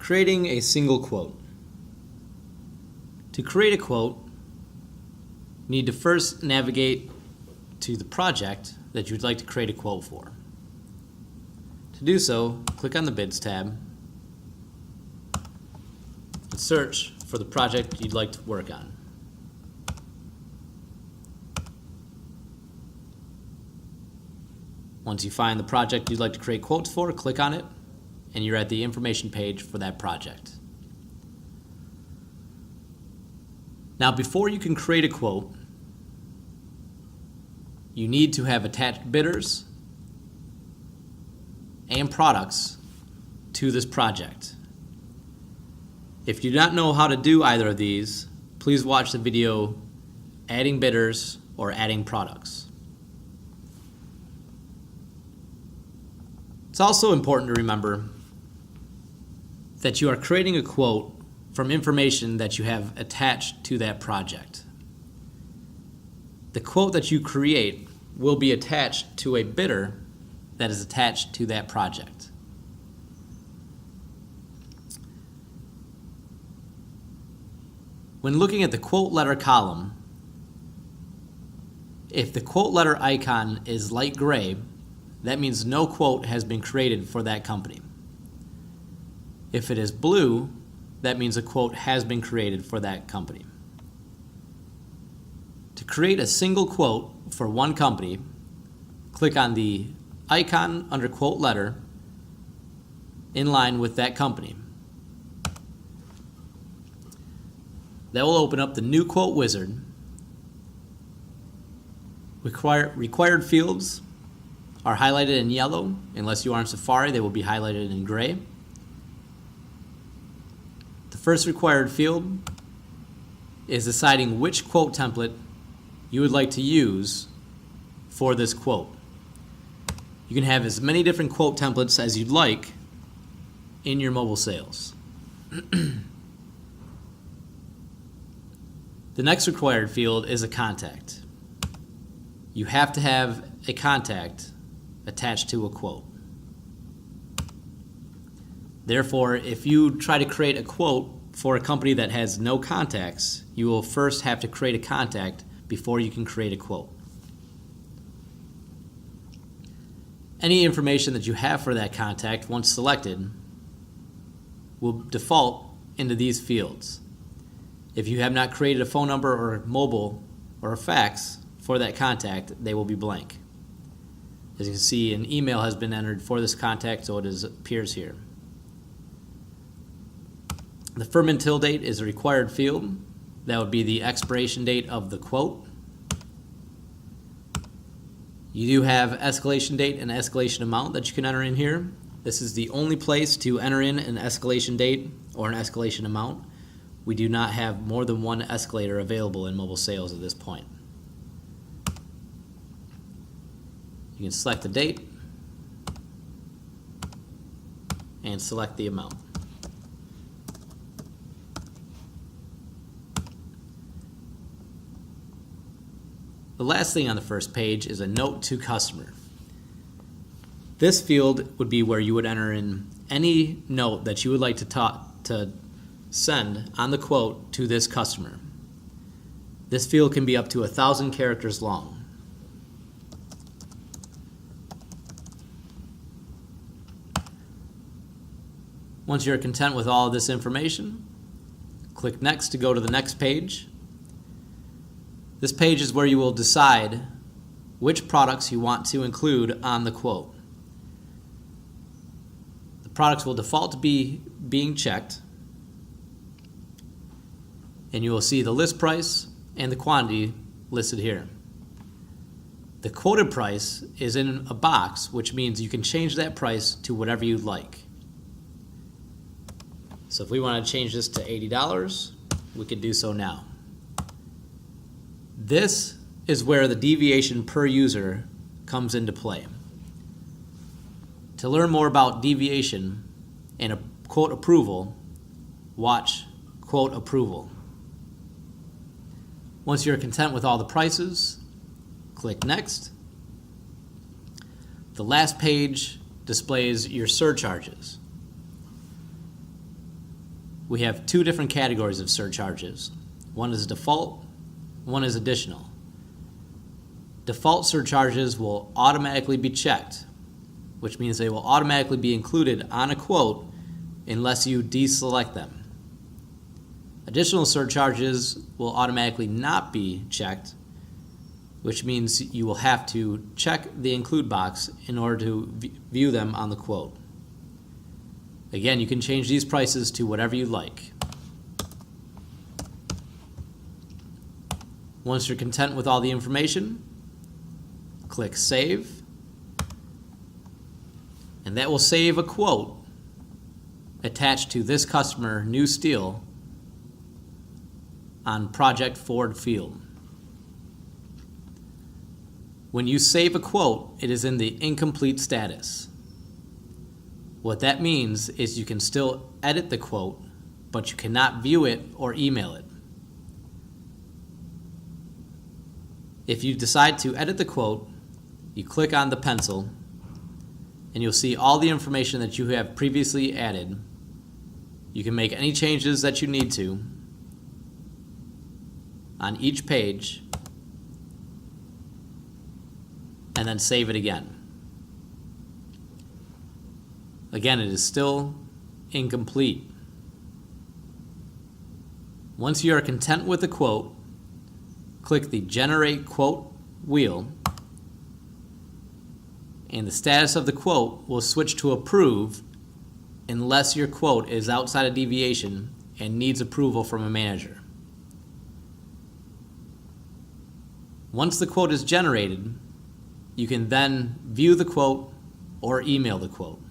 Creating a single quote. To create a quote, you need to first navigate to the project that you'd like to create a quote for. To do so, click on the Bids tab and search for the project you'd like to work on. Once you find the project you'd like to create quotes for, click on it, and you're at the information page for that project. Now, before you can create a quote, you need to have attached bidders and products to this project. If you do not know how to do either of these, please watch the video Adding Bidders or Adding Products. It's also important to remember that you are creating a quote from information that you have attached to that project. The quote that you create will be attached to a bidder that is attached to that project. When looking at the quote letter column, if the quote letter icon is light gray, that means no quote has been created for that company. If it is blue, that means a quote has been created for that company. To create a single quote for one company, click on the icon under quote letter in line with that company. That will open up the new quote wizard. Required fields are highlighted in yellow. Unless you are in Safari, they will be highlighted in gray. The first required field is deciding which quote template you would like to use for this quote. You can have as many different quote templates as you'd like in your mobile sales. The next required field is a contact. You have to have a contact attached to a quote. Therefore, if you try to create a quote for a company that has no contacts, you will first have to create a contact before you can create a quote. Any information that you have for that contact, once selected, will default into these fields. If you have not created a phone number or a mobile or a fax for that contact, they will be blank. As you can see, an email has been entered for this contact, so it appears here. The firm until date is a required field. That would be the expiration date of the quote. You do have escalation date and escalation amount that you can enter in here. This is the only place to enter in an escalation date or an escalation amount. We do not have more than one escalator available in mobile sales at this point. You can select the date and select the amount. The last thing on the first page is a note to customer. This field would be where you would enter in any note that you would like to send on the quote to this customer. This field can be up to 1,000 characters long. Once you're content with all of this information, click Next to go to the next page. This page is where you will decide which products you want to include on the quote. The products will default to be being checked, and you will see the list price and the quantity listed here. The quoted price is in a box, which means you can change that price to whatever you'd like. So if we want to change this to $80, we could do so now. This is where the deviation per user comes into play. To learn more about deviation and a quote approval, watch Quote Approval. Once you're content with all the prices, click Next. The last page displays your surcharges. we have two different categories of surcharges. One is default, one is additional. Default surcharges will automatically be checked, which means they will automatically be included on a quote unless you deselect them. Additional surcharges will automatically not be checked, which means you will have to check the include box in order to view them on the quote. Again, you can change these prices to whatever you like. Once you're content with all the information, click Save, and that will save a quote attached to this customer new steel on Project Ford Field. When you save a quote, it is in the incomplete status. What that means is you can still edit the quote, but you cannot view it or email it. If you decide to edit the quote, you click on the pencil, and you'll see all the information that you have previously added. You can make any changes that you need to on each page, and then save it again. Again, it is still incomplete. Once you are content with the quote, click the Generate Quote wheel, and the status of the quote will switch to Approve unless your quote is outside of deviation and needs approval from a manager. Once the quote is generated, you can then view the quote or email the quote.